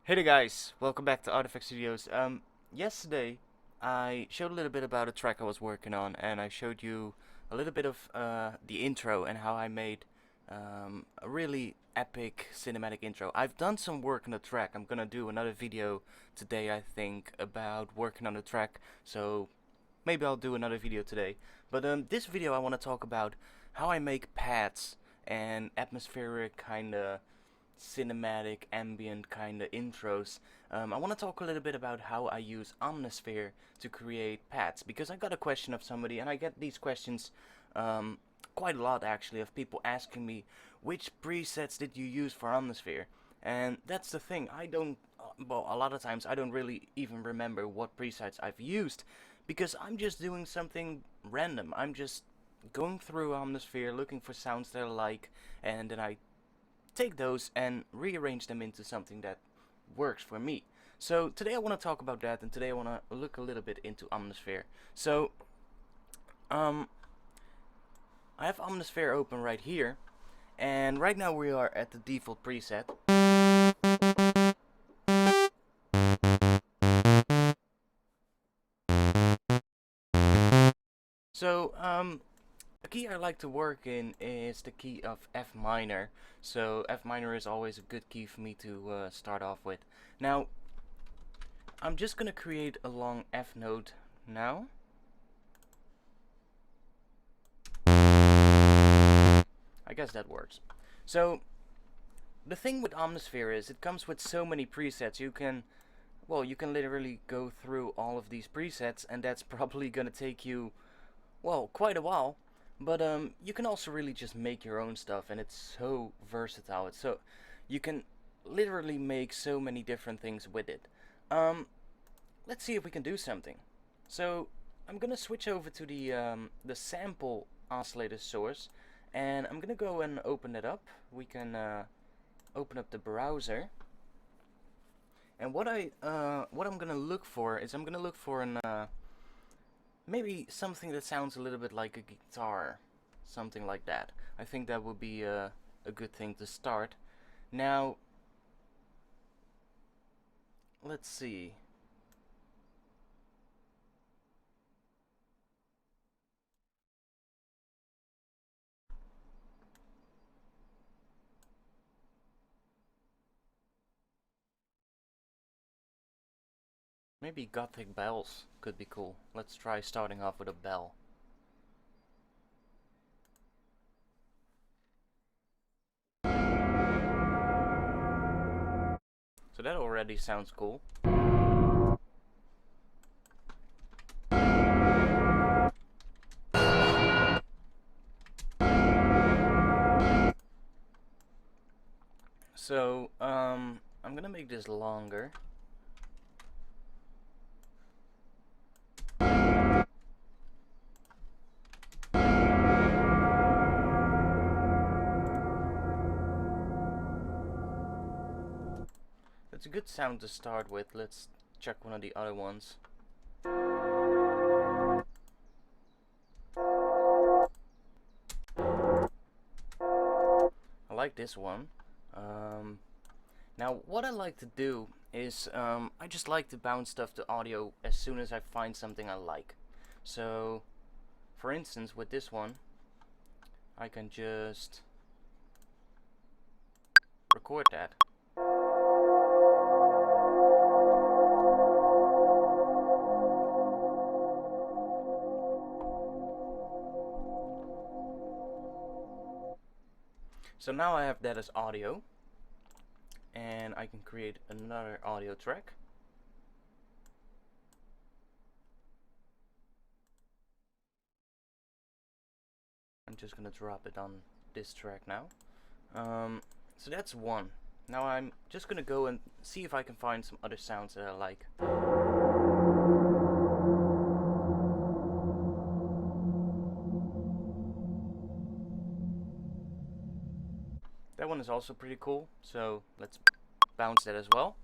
Hey there guys, welcome back to ARTFX Studios. Yesterday I showed a little bit about a track I was working on, and I showed you a little bit of the intro and how I made a really epic cinematic intro. I've done some work on the track. I'm gonna do another video today, I think, about working on the track, so maybe I'll do another video today. But this video I want to talk about how I make pads and atmospheric kinda cinematic ambient kind of intros. I want to talk a little bit about how I use Omnisphere to create pads, because I got a question of somebody, and I get these questions quite a lot actually, of people asking me which presets did you use for Omnisphere. And that's the thing, I don't well, a lot of times I don't really even remember what presets I've used, because I'm just doing something random. I'm just going through Omnisphere looking for sounds that I like, and then I take those and rearrange them into something that works for me. So today I want to talk about that, and today I want to look a little bit into Omnisphere. So um, I have Omnisphere open right here, and right now we are at the default preset. So the key I like to work in is the key of F minor. So F minor is always a good key for me to start off with. Now I'm just gonna create a long F note now. I guess that works. So the thing with Omnisphere is it comes with so many presets. You can literally go through all of these presets, and that's probably gonna take you, well, quite a while. But you can also really just make your own stuff, and it's so versatile. It's so you can literally make so many different things with it. Um, let's see if we can do something. So I'm gonna switch over to the sample oscillator source, and I'm gonna go and open it up. We can open up the browser, and what I'm gonna look for is I'm gonna look for an maybe something that sounds a little bit like a guitar, something like that. I think that would be a good thing to start. Now let's see. Maybe gothic bells could be cool. Let's try starting off with a bell. So that already sounds cool. So I'm gonna make this longer. That's a good sound to start with. Let's check one of the other ones. I like this one. Now what I like to do is I just like to bounce stuff to audio as soon as I find something I like. So for instance, with this one I can just record that. So now I have that as audio, and I can create another audio track. I'm just gonna drop it on this track now. So that's one. Now I'm just gonna go and see if I can find some other sounds that I like. That one is also pretty cool, so let's bounce that as well.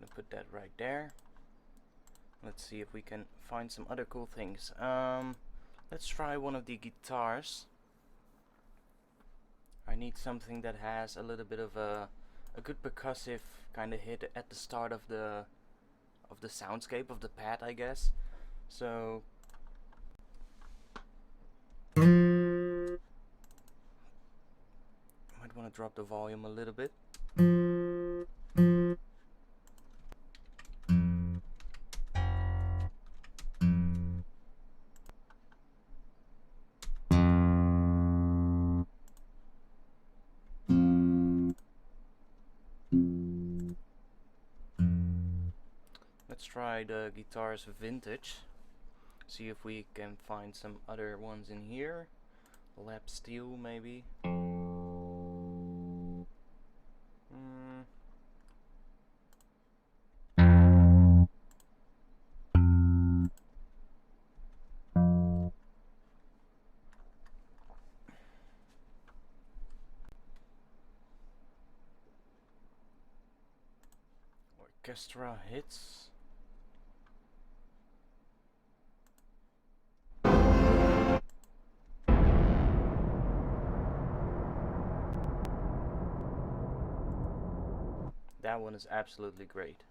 gonna put that right there. Let's see if we can find some other cool things. Let's try one of the guitars. I need something that has a little bit of a good percussive kind of hit at the start of the soundscape of the pad, I guess. So I might want to drop the volume a little bit. Let's try the guitars vintage. See if we can find some other ones in here. Lap steel maybe. Orchestra hits. That one is absolutely great.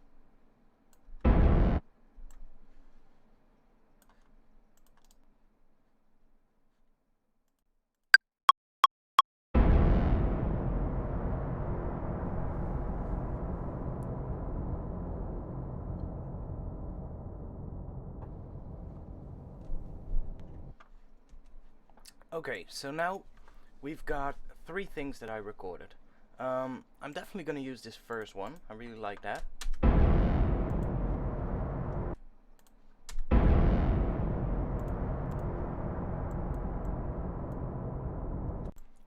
Okay, so now we've got 3 things that I recorded. I'm definitely going to use this first one. I really like that.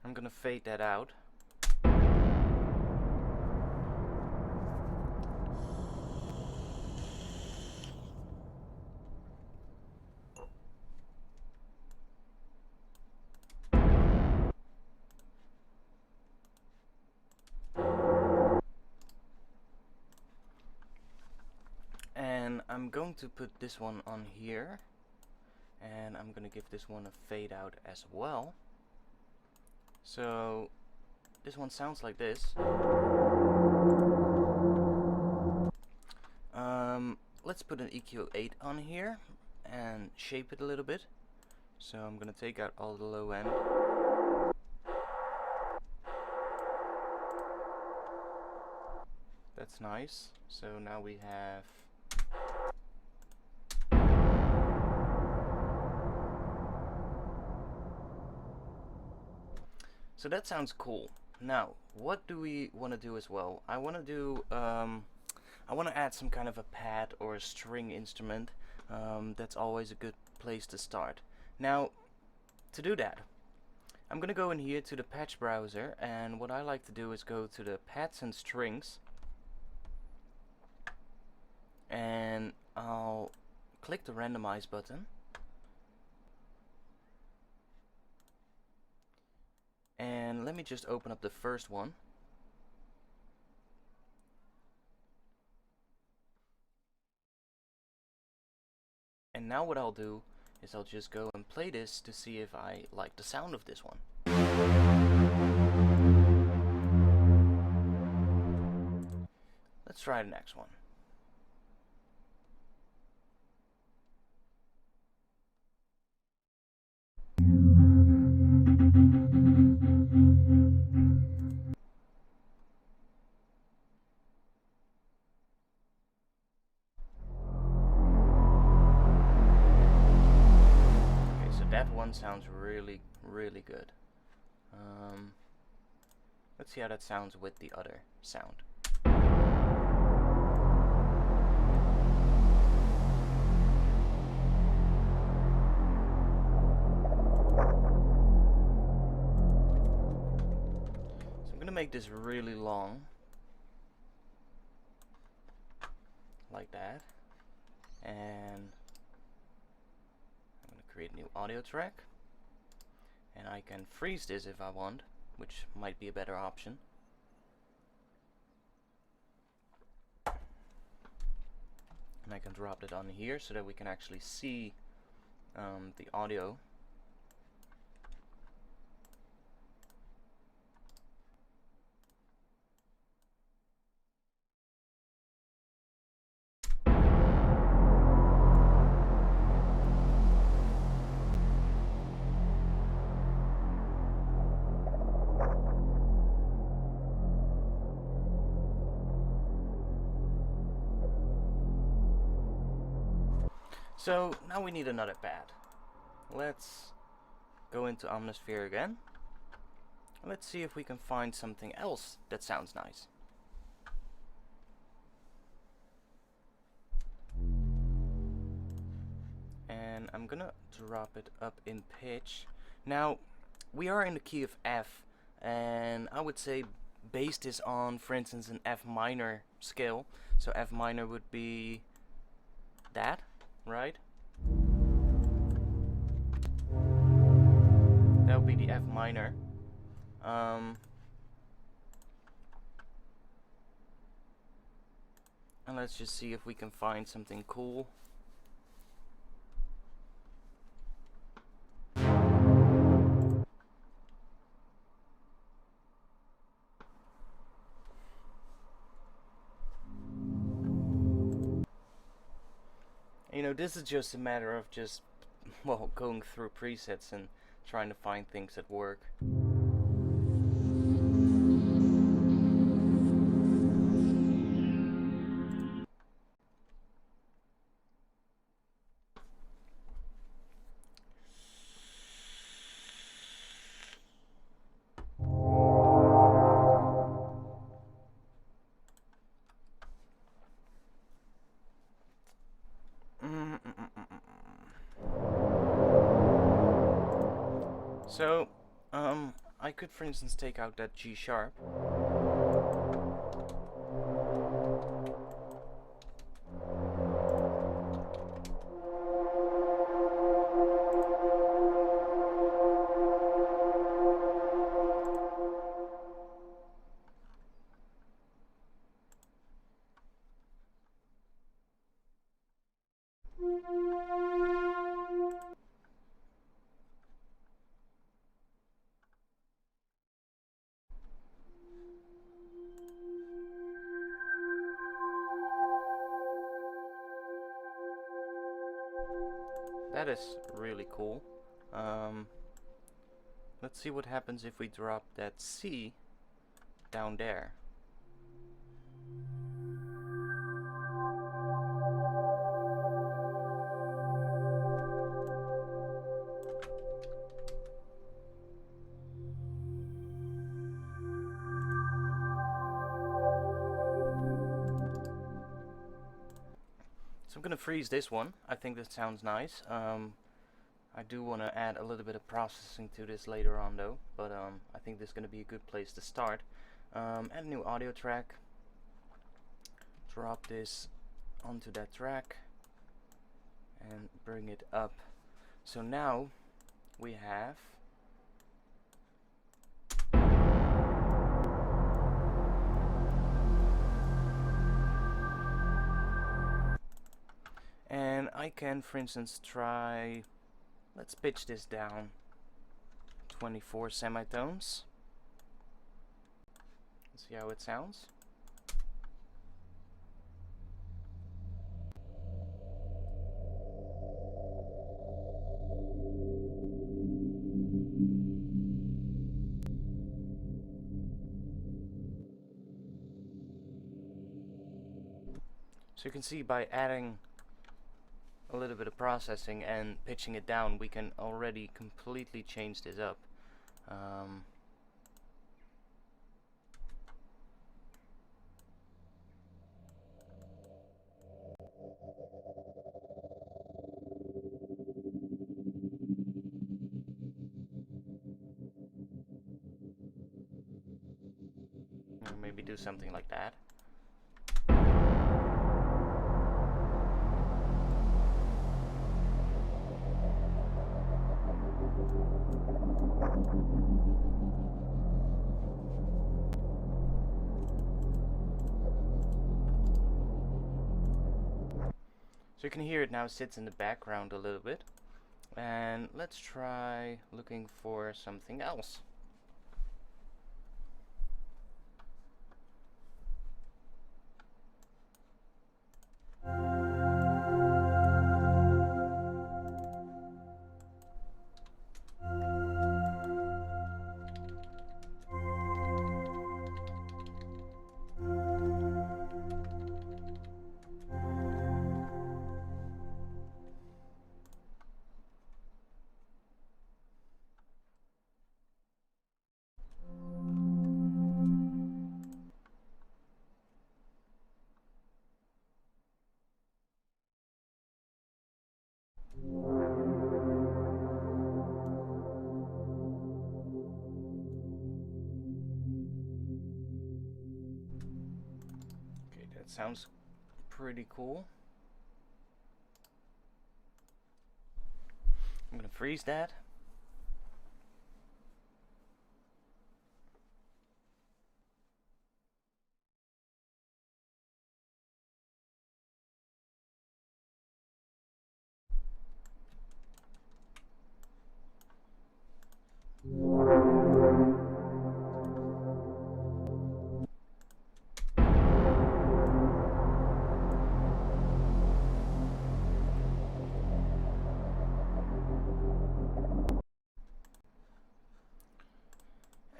I'm going to fade that out. And I'm going to put this one on here, and I'm going to give this one a fade out as well. So this one sounds like this. Let's put an EQ8 on here and shape it a little bit. So I'm going to take out all the low end. That's nice. So now we have so that sounds cool. Now, what do we want to do as well? I want to do I want to add some kind of a pad or a string instrument. That's always a good place to start. Now, to do that, I'm gonna go in here to the patch browser, and what I like to do is go to the pads and strings, and I'll click the randomize button, and let me just open up the first one. And now what I'll do is I'll just go and play this to see if I like the sound of this one. Let's try the next one. That one sounds really, really good. Let's see how that sounds with the other sound. So I'm gonna make this really long, like that, and create a new audio track, and I can freeze this if I want, which might be a better option. And I can drop it on here so that we can actually see the audio. So now we need another pad. Let's go into Omnisphere again. Let's see if we can find something else that sounds nice. And I'm gonna drop it up in pitch. Now, we are in the key of F, and I would say base this on, for instance, an F minor scale. So F minor would be that, right? That would be the F minor. And let's just see if we can find something cool. You know, this is just a matter of just, well, going through presets and trying to find things that work. So, I could, for instance, take out that G sharp. That is really cool. Let's see what happens if we drop that C down there. So I'm gonna freeze this one. I think that sounds nice. I do want to add a little bit of processing to this later on though, but I think this is gonna be a good place to start. Add a new audio track. Drop this onto that track and bring it up. So now we have and I can, for instance, try, let's pitch this down 24 semitones. Let's see how it sounds. So you can see by adding a little bit of processing and pitching it down, we can already completely change this up. Or maybe do something like that. So you can hear it now sits in the background a little bit. And let's try looking for something else. Okay, that sounds pretty cool. I'm gonna freeze that.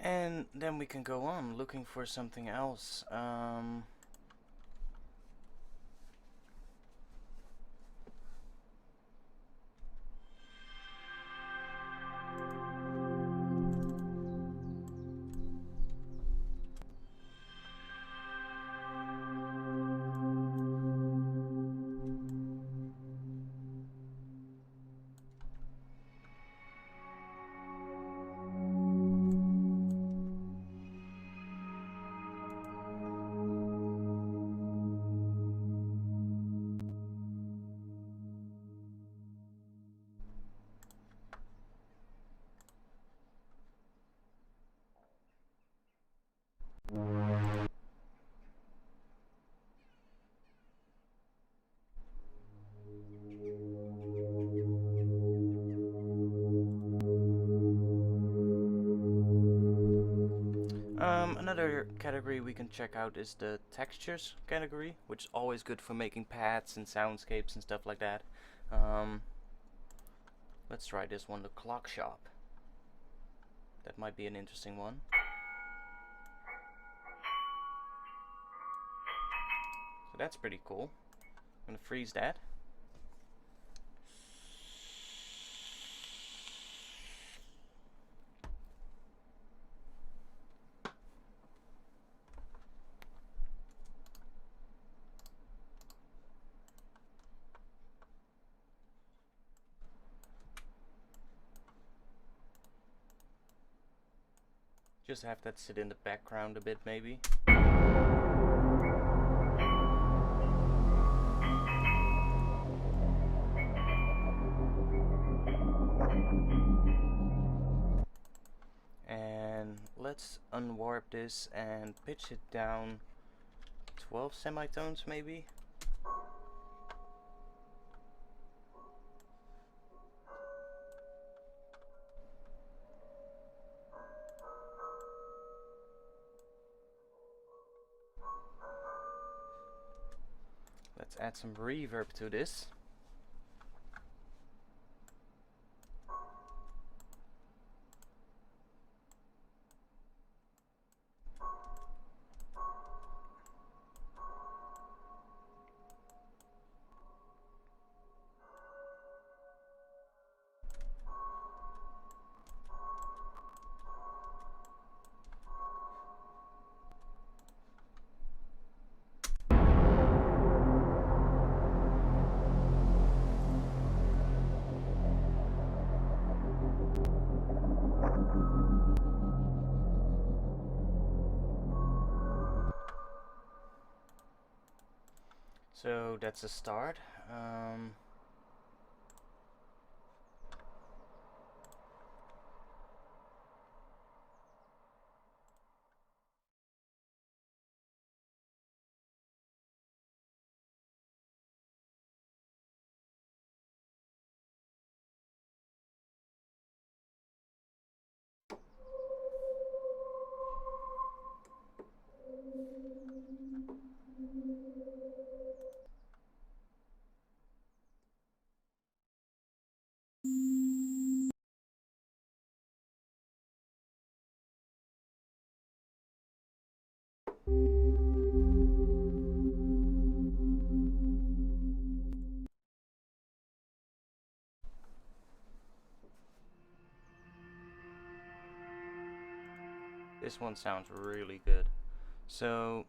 And then we can go on looking for something else. Another category we can check out is the textures category, which is always good for making paths and soundscapes and stuff like that. Let's try this one, the clock shop. That might be an interesting one. So that's pretty cool. I'm gonna freeze that. Just have that sit in the background a bit maybe. And let's unwarp this and pitch it down 12 semitones maybe. Let's add some reverb to this. So that's a start. this one sounds really good. So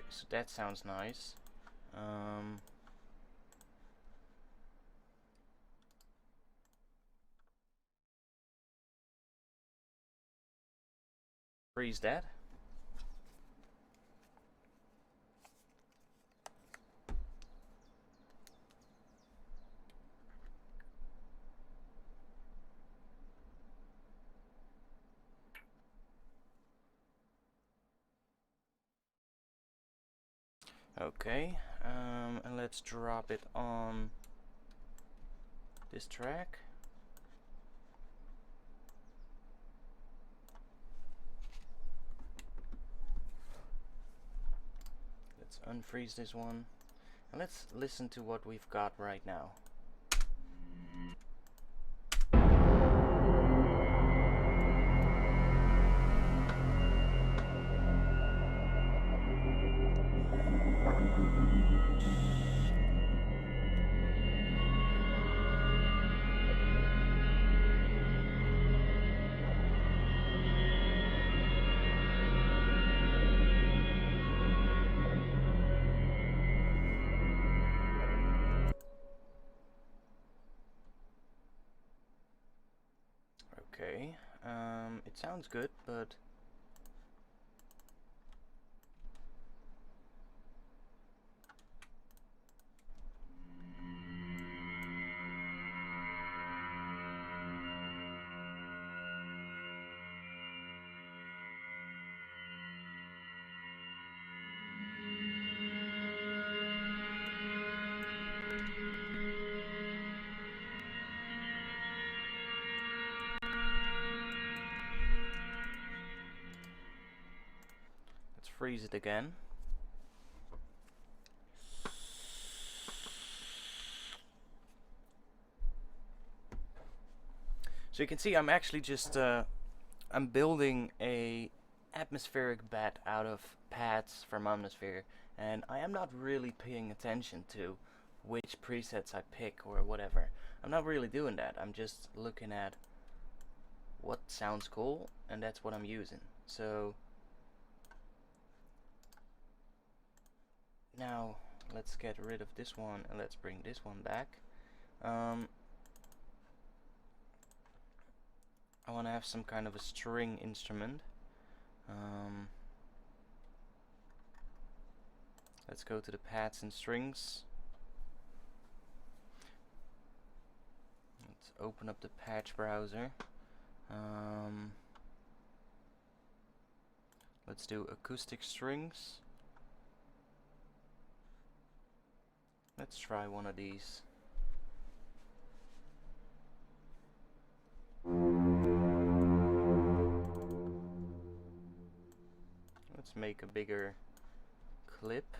so that sounds nice. Freeze that. Okay, and let's drop it on this track. Let's unfreeze this one, and let's listen to what we've got right now. Okay, it sounds good, but let's freeze it again. So you can see I'm actually just I'm building a atmospheric bed out of pads from Omnisphere, and I am not really paying attention to which presets I pick or whatever. I'm not really doing that. I'm just looking at what sounds cool, and that's what I'm using. So now let's get rid of this one and let's bring this one back. I want to have some kind of a string instrument. Let's go to the pads and strings. Let's open up the patch browser. Let's do acoustic strings. Let's try one of these. Let's make a bigger clip.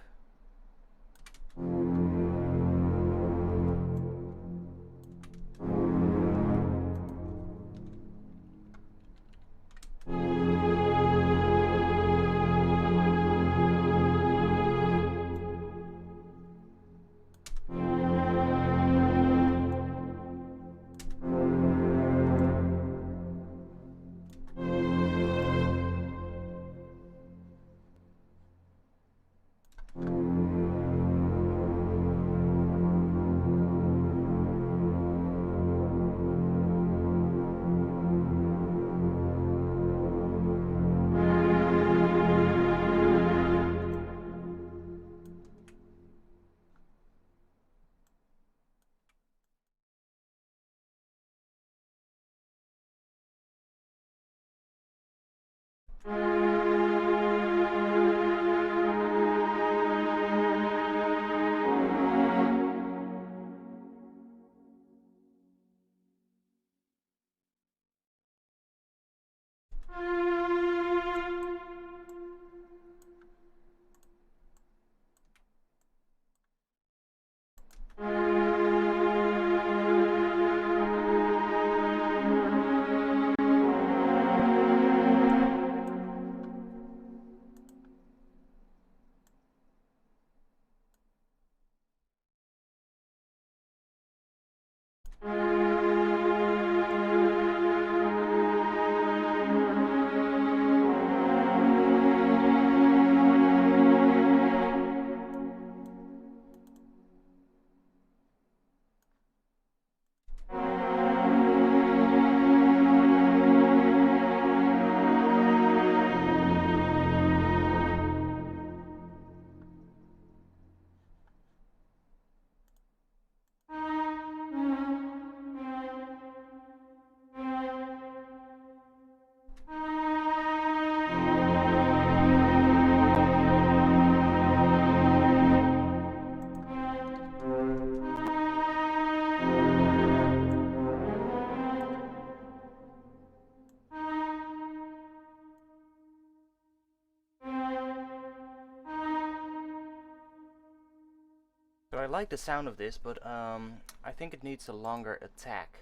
like the sound of this, but I think it needs a longer attack.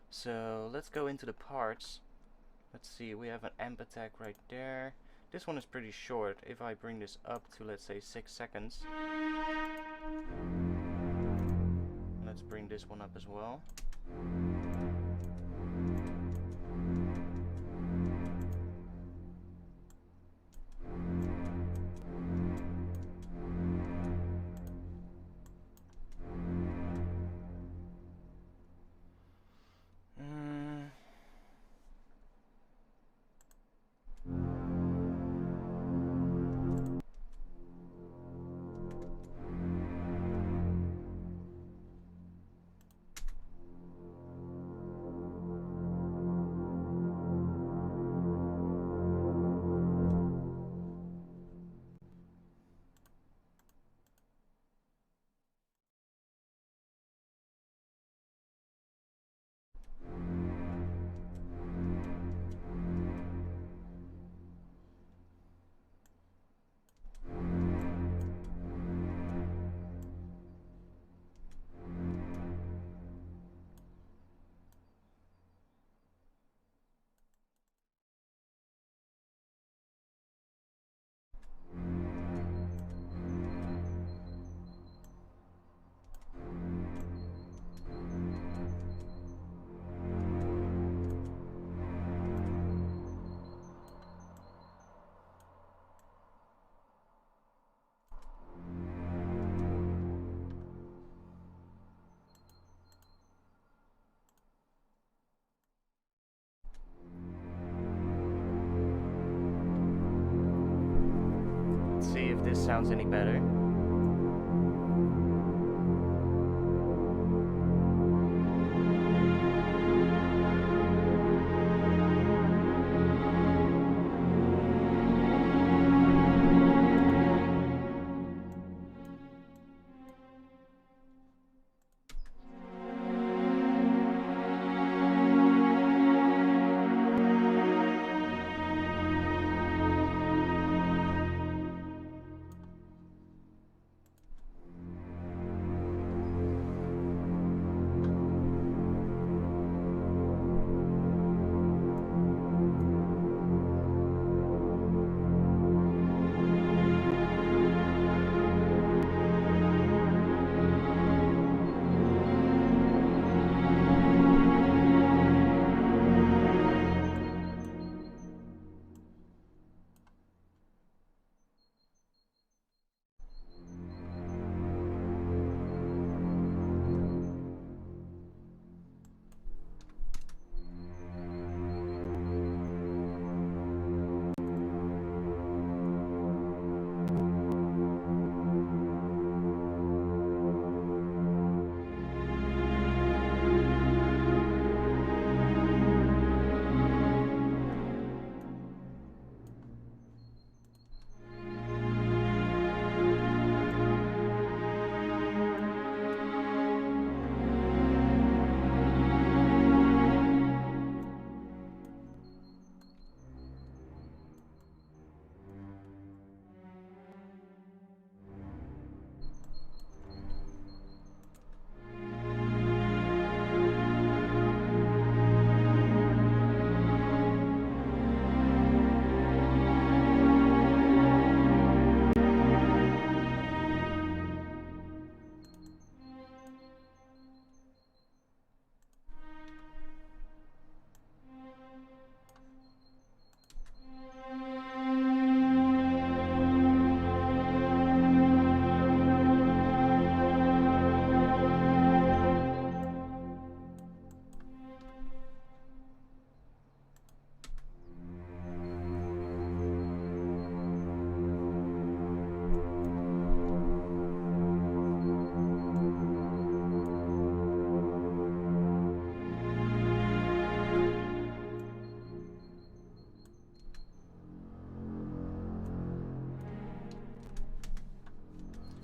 So let's go into the parts. Let's see, we have an amp attack right there. This one is pretty short. If I bring this up to, let's say, 6 seconds. Let's bring this one up as well. See if this sounds any better.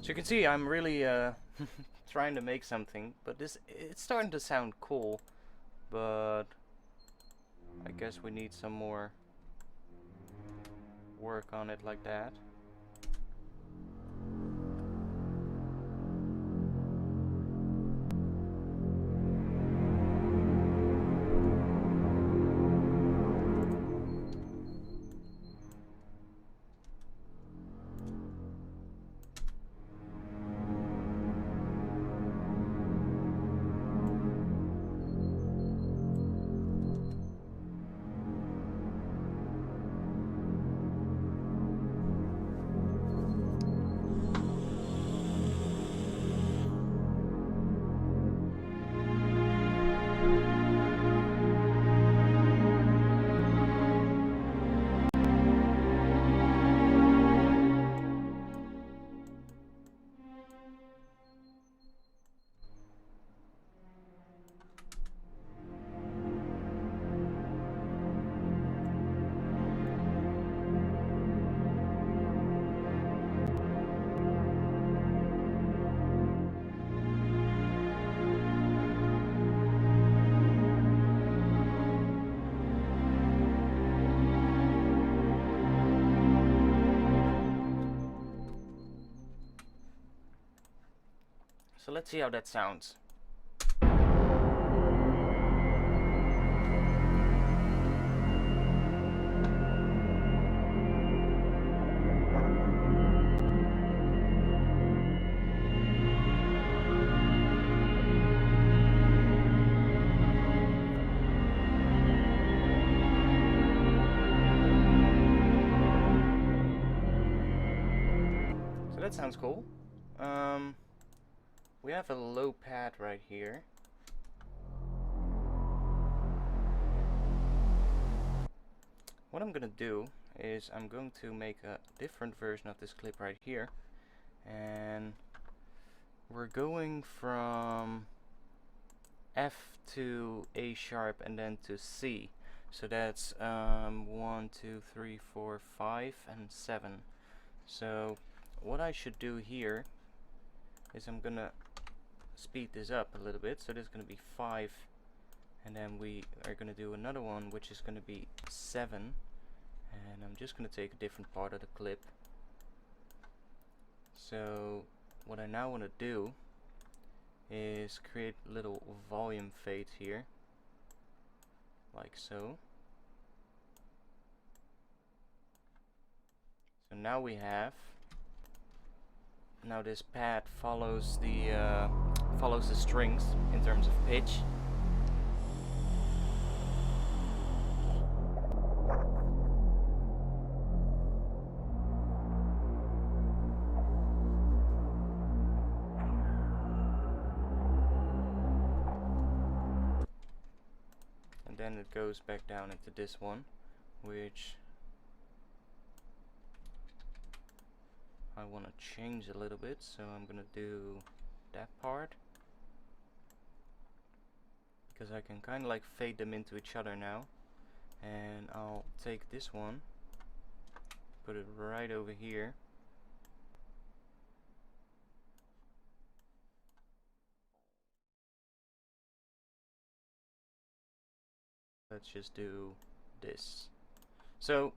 So you can see I'm really trying to make something, but it's starting to sound cool, but I guess we need some more work on it like that. So let's see how that sounds. So that sounds cool. We have a low pad right here. What I'm gonna do is I'm going to make a different version of this clip right here, and we're going from F to A sharp and then to C. So that's 1, 2, 3, 4, 5, and 7. So what I should do here is I'm gonna speed this up a little bit. So this is gonna be 5, and then we are gonna do another one which is gonna be 7, and I'm just gonna take a different part of the clip. So what I now want to do is create little volume fades here, like so. So now we have, now this pad follows the strings in terms of pitch. And then it goes back down into this one, which I want to change a little bit, so I'm gonna do that part, because I can kind of like fade them into each other now. And I'll take this one, put it right over here. Let's just do this. So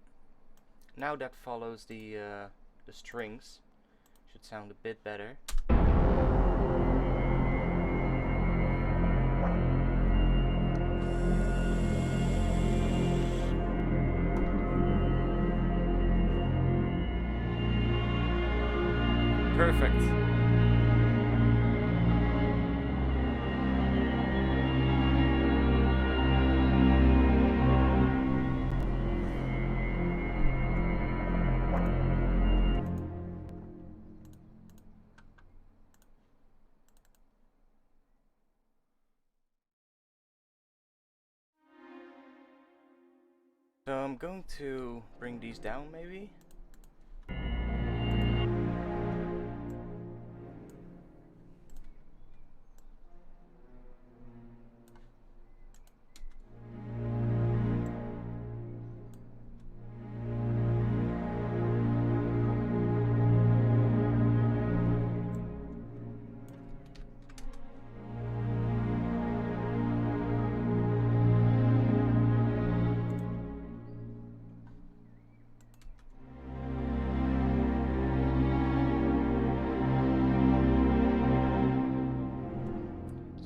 now that follows the strings, should sound a bit better. Perfect. So I'm going to bring these down maybe.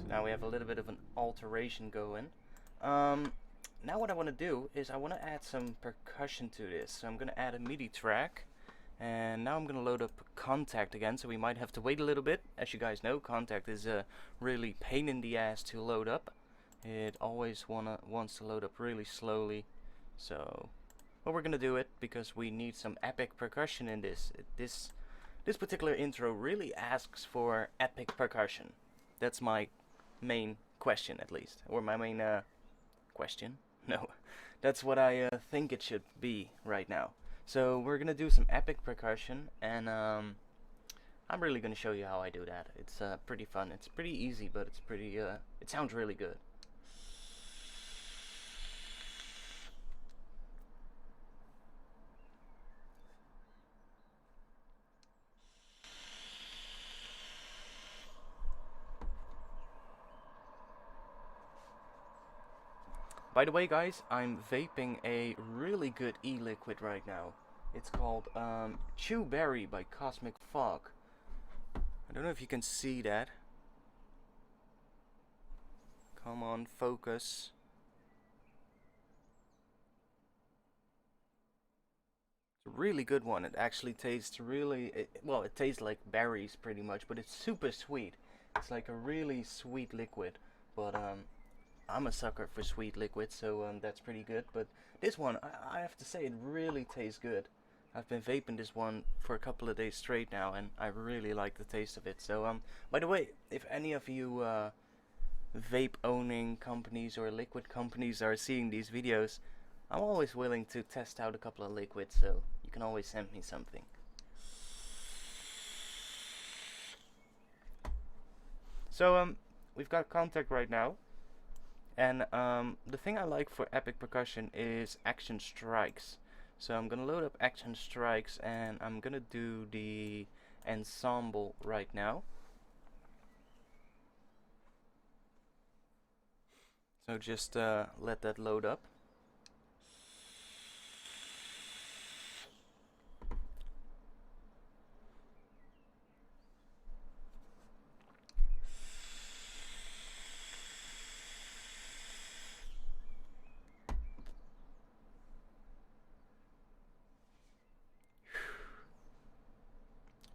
Now we have a little bit of an alteration going. Now what I want to do is I want to add some percussion to this. So I'm going to add a MIDI track, and now I'm going to load up Contact again, so we might have to wait a little bit. As you guys know, Contact is a really pain in the ass to load up. It always wants to load up really slowly. So but we're going to do it because we need some epic percussion in this. This particular intro really asks for epic percussion. That's my main question, at least, or my main question. No, that's what I think it should be right now. So we're gonna do some epic percussion, and I'm really gonna show you how I do that. It's pretty fun. It's pretty easy, but it's pretty it sounds really good. By the way, guys, I'm vaping a really good e-liquid right now. It's called Chewberry by Cosmic Fog. I don't know if you can see that. Come on, focus. It's a really good one. It actually tastes really, well, it tastes like berries pretty much, but it's super sweet. It's like a really sweet liquid, but I'm a sucker for sweet liquids, so that's pretty good. But this one, I have to say, it really tastes good. I've been vaping this one for a couple of days straight now, and I really like the taste of it. So by the way, if any of you vape owning companies or liquid companies are seeing these videos, I'm always willing to test out a couple of liquids, so you can always send me something. So we've got contact right now, and the thing I like for Epic Percussion is action strikes. So I'm gonna load up action strikes, and I'm gonna do the ensemble right now. So just let that load up.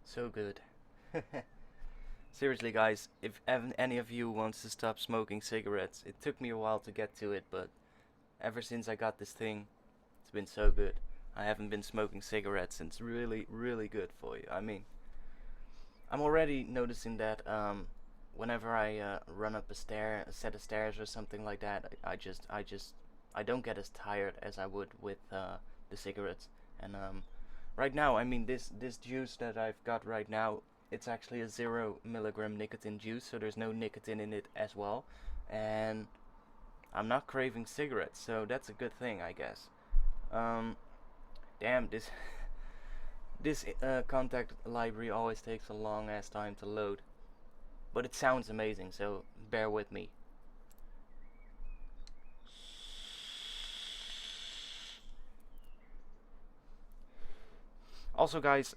So good. Seriously guys, if any of you wants to stop smoking cigarettes, it took me a while to get to it, but ever since I got this thing, it's been so good. I haven't been smoking cigarettes, and it's really, really good for you. I mean, I'm already noticing that whenever I run up a set of stairs or something like that, I don't get as tired as I would with the cigarettes. And right now, I mean, this juice that I've got right now, it's actually a 0 milligram nicotine juice, so there's no nicotine in it as well, and I'm not craving cigarettes, so that's a good thing, I guess. Damn, this this contact library always takes a long ass time to load, but it sounds amazing, so bear with me. Also guys,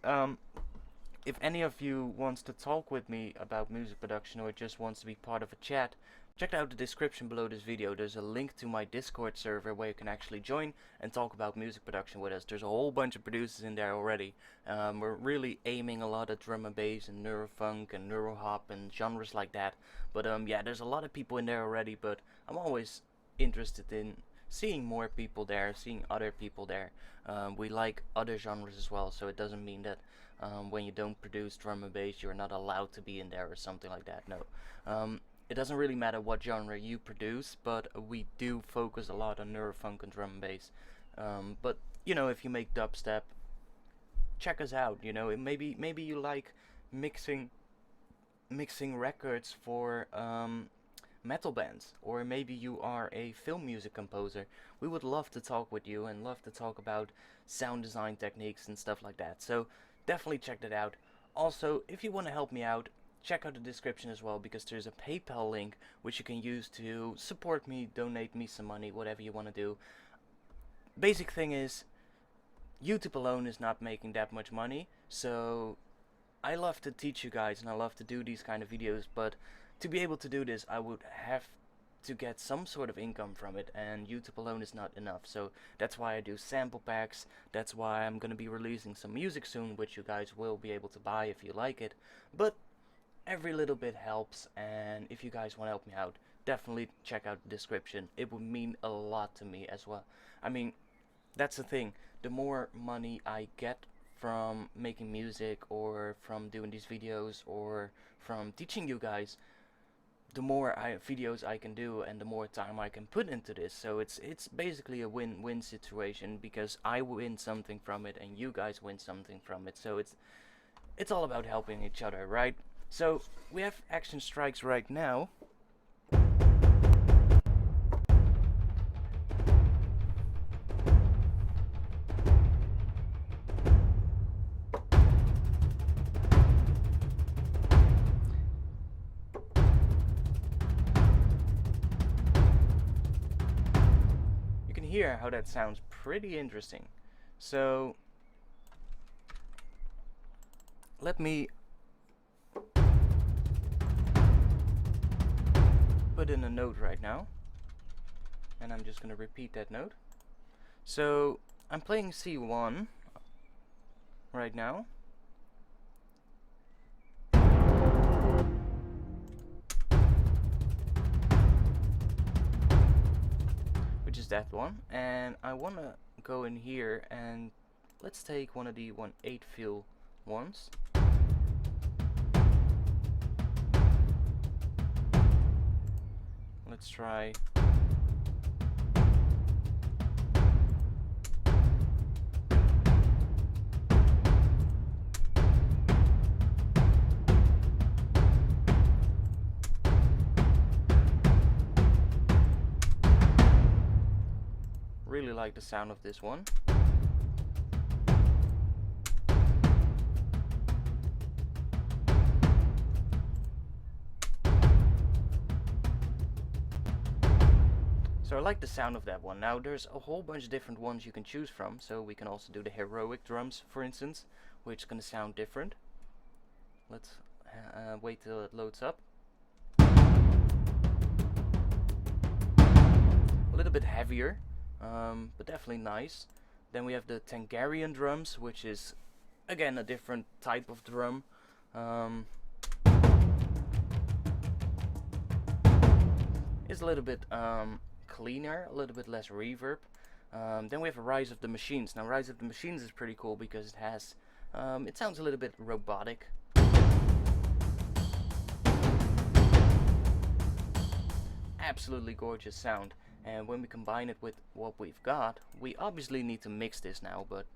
if any of you wants to talk with me about music production or just wants to be part of a chat, check out the description below this video. There's a link to my Discord server where you can actually join and talk about music production with us. There's a whole bunch of producers in there already. We're really aiming a lot at drum and bass and neurofunk and neurohop and genres like that. But yeah, there's a lot of people in there already, but I'm always interested in seeing more people there, seeing other people there. We like other genres as well, so it doesn't mean that when you don't produce drum and bass you're not allowed to be in there or something like that. No. It doesn't really matter what genre you produce, but we do focus a lot on neurofunk and drum and bass. But you know, if you make dubstep, check us out. You know, maybe you like mixing records for metal bands, or maybe you are a film music composer. We would love to talk with you and love to talk about sound design techniques and stuff like that. So definitely check that out. Also, if you want to help me out, check out the description as well, because there's a PayPal link which you can use to support me, donate me some money, whatever you want to do. Basic thing is, YouTube alone is not making that much money, so I love to teach you guys and I love to do these kind of videos, but to be able to do this I would have to get some sort of income from it, and YouTube alone is not enough. So that's why I do sample packs, that's why I'm gonna be releasing some music soon, which you guys will be able to buy if you like it. But every little bit helps, and if you guys want to help me out, definitely check out the description. It would mean a lot to me as well. I mean, that's the thing, the more money I get from making music or from doing these videos or from teaching you guys, the more videos I can do and the more time I can put into this. So it's basically a win-win situation, because I win something from it and you guys win something from it. So it's all about helping each other, right? So we have action strikes right now. Hear how that sounds pretty interesting. So let me put in a note right now, and I'm just going to repeat that note. So I'm playing C1 right now. Which is that one, and I want to go in here and let's take one of the 1/8 feel ones. Let's try. Really like the sound of this one. So I like the sound of that one. Now there's a whole bunch of different ones you can choose from, so we can also do the heroic drums, for instance, which is going to sound different. Let's wait till it loads up. A little bit heavier, but definitely nice. Then we have the Tangarian drums, which is again a different type of drum. It's a little bit cleaner, a little bit less reverb. Then we have Rise of the Machines. Now Rise of the Machines is pretty cool because it has, it sounds a little bit robotic. Absolutely gorgeous sound. And when we combine it with what we've got, we obviously need to mix this now, but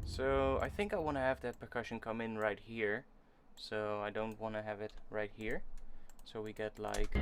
so I think I want to have that percussion come in right here, so I don't want to have it right here, so we get like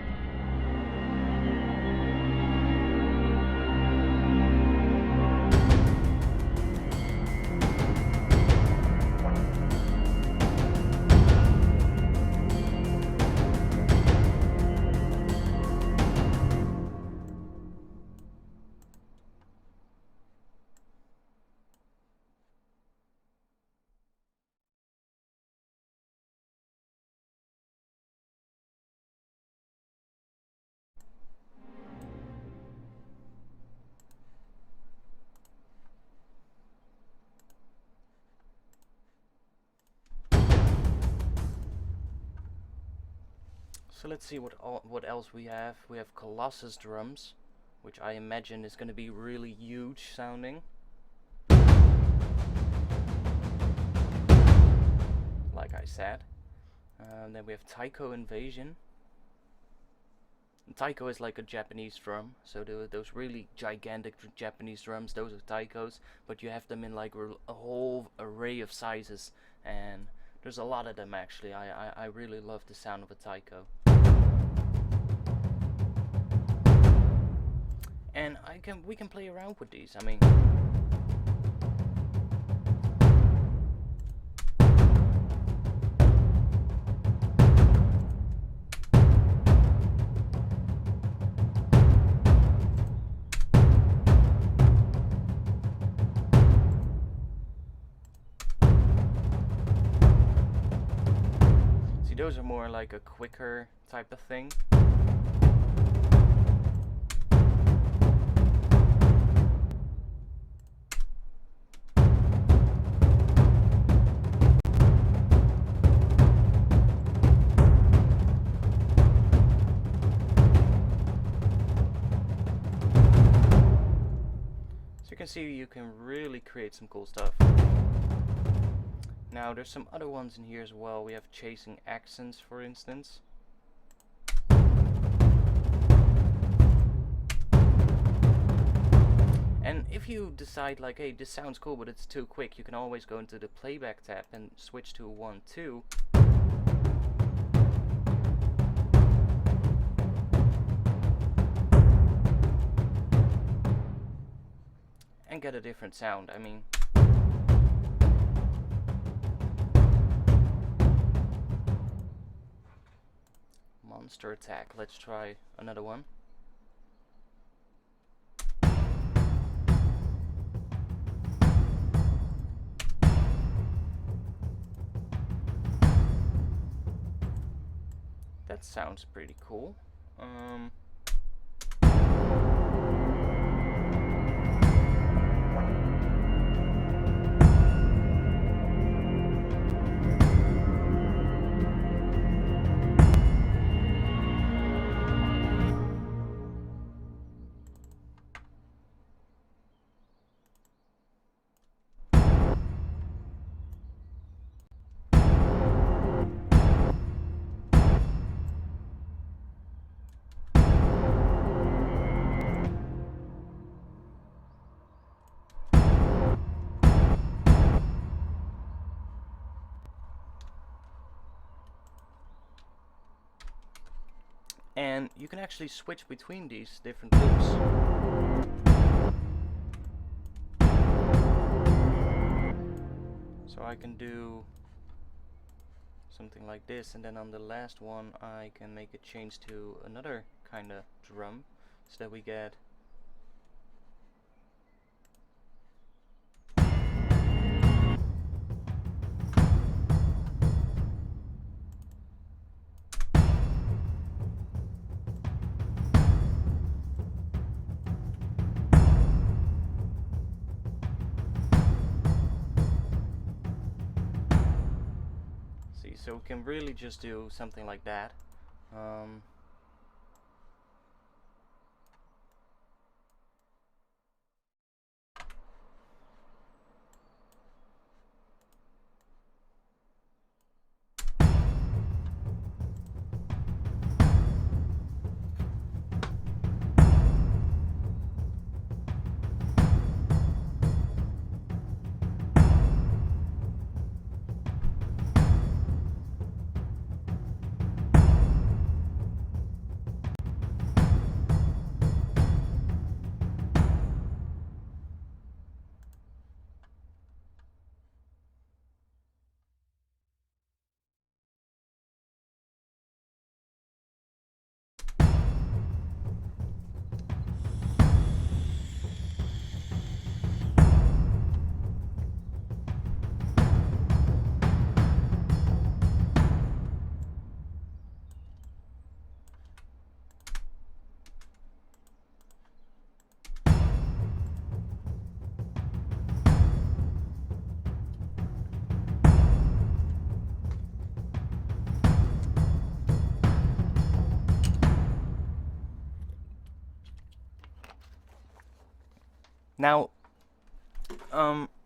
so let's see what else we have. We have Colossus Drums, which I imagine is going to be really huge sounding. Like I said. Then we have Taiko Invasion. And Taiko is like a Japanese drum, so those really gigantic Japanese drums, those are Taikos, but you have them in like a whole array of sizes, and there's a lot of them actually. I really love the sound of a Taiko. And we can play around with these. I mean, see, those are more like a quicker type of thing. You can see you can really create some cool stuff. Now there's some other ones in here as well. We have Chasing Accents, for instance. And if you decide like, hey, this sounds cool but it's too quick, you can always go into the playback tab and switch to 1/2. and get a different sound. I mean, monster attack. Let's try another one. That sounds pretty cool. And you can actually switch between these different loops. So I can do something like this, and then on the last one I can make a change to another kind of drum, so that we get so we can really just do something like that. Now,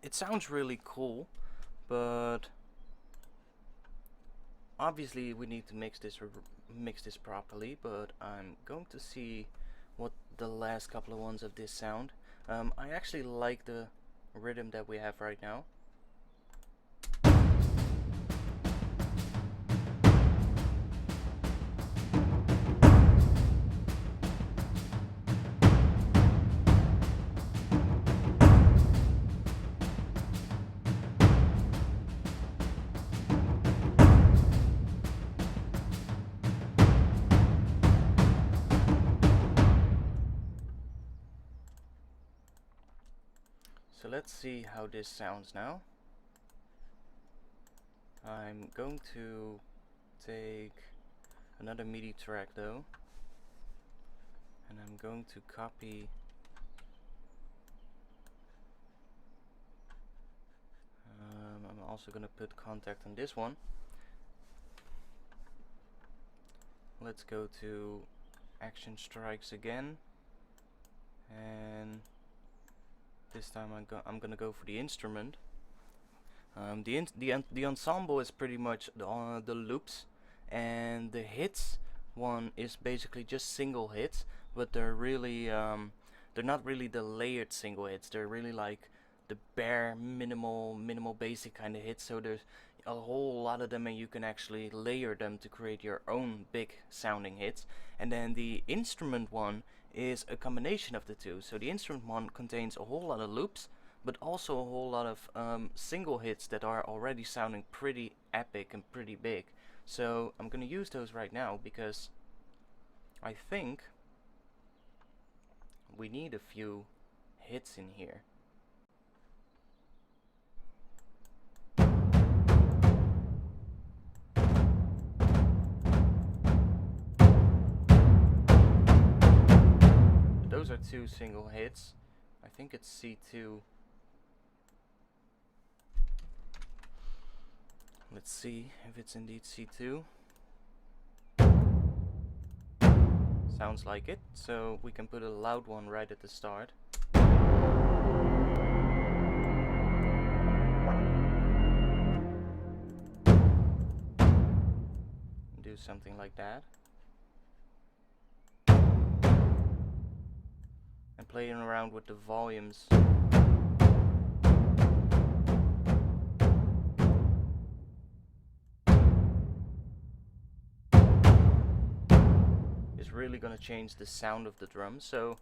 it sounds really cool, but obviously we need to mix this properly. But I'm going to see what the last couple of ones of this sound. I actually like the rhythm that we have right now. So let's see how this sounds now. I'm going to take another MIDI track though, and I'm going to copy I'm also going to put contact on this one. Let's go to Action Strikes again, and this time I'm gonna go for the instrument. The ensemble is pretty much the loops, and the hits one is basically just single hits, but they're really they're not really the layered single hits. They're really like the bare minimal basic kind of hits. So there's a whole lot of them, and you can actually layer them to create your own big sounding hits. And then the instrument one is a combination of the two. So the instrument one contains a whole lot of loops, but also a whole lot of single hits that are already sounding pretty epic and pretty big. So I'm gonna use those right now because I think we need a few hits in here. Those are two single hits. I think it's C2. Let's see if it's indeed C2. Sounds like it, so we can put a loud one right at the start. Do something like that. And playing around with the volumes. Is really gonna change the sound of the drum, so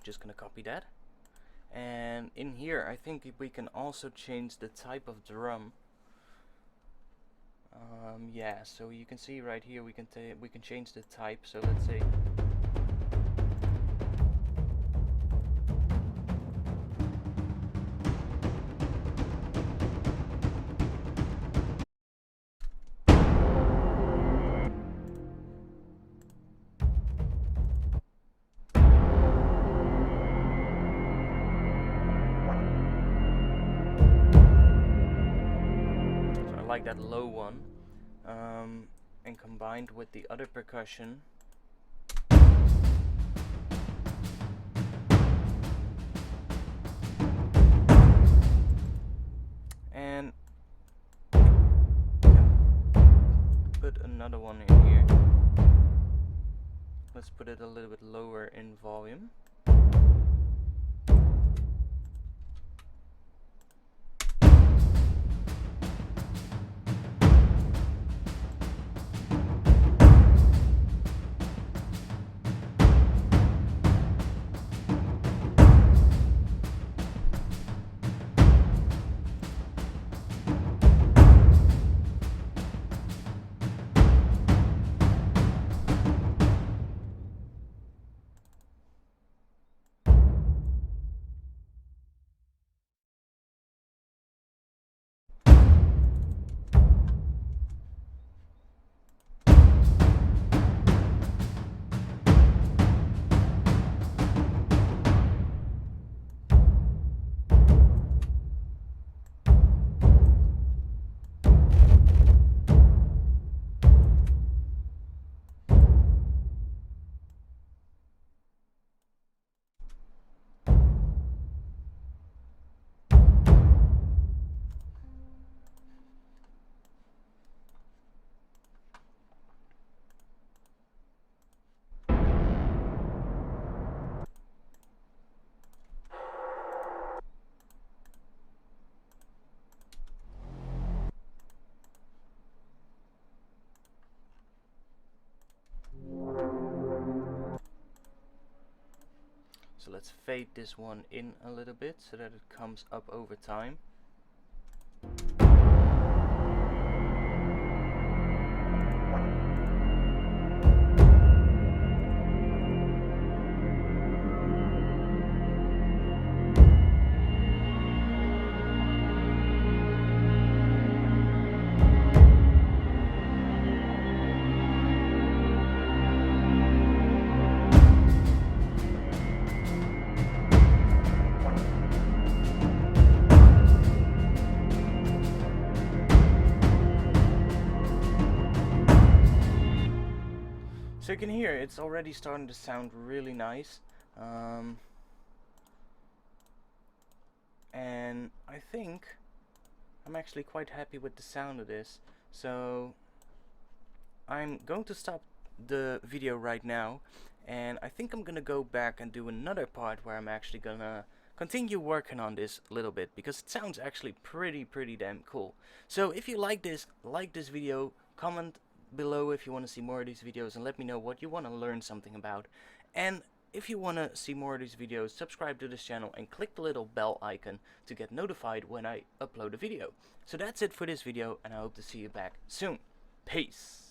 just gonna copy that. And in here I think we can also change the type of drum. Yeah, so you can see right here we can change the type. So let's say like that low one, and combined with the other percussion, and put another one in here. Let's put it a little bit lower in volume. So let's fade this one in a little bit so that it comes up over time. So you can hear it's already starting to sound really nice, and I think I'm actually quite happy with the sound of this. So I'm going to stop the video right now, and I think I'm gonna go back and do another part where I'm actually gonna continue working on this a little bit, because it sounds actually pretty damn cool. So if you like this video, comment below if you want to see more of these videos, and let me know what you want to learn something about. And if you want to see more of these videos, subscribe to this channel and click the little bell icon to get notified when I upload a video. So that's it for this video, and I hope to see you back soon. Peace!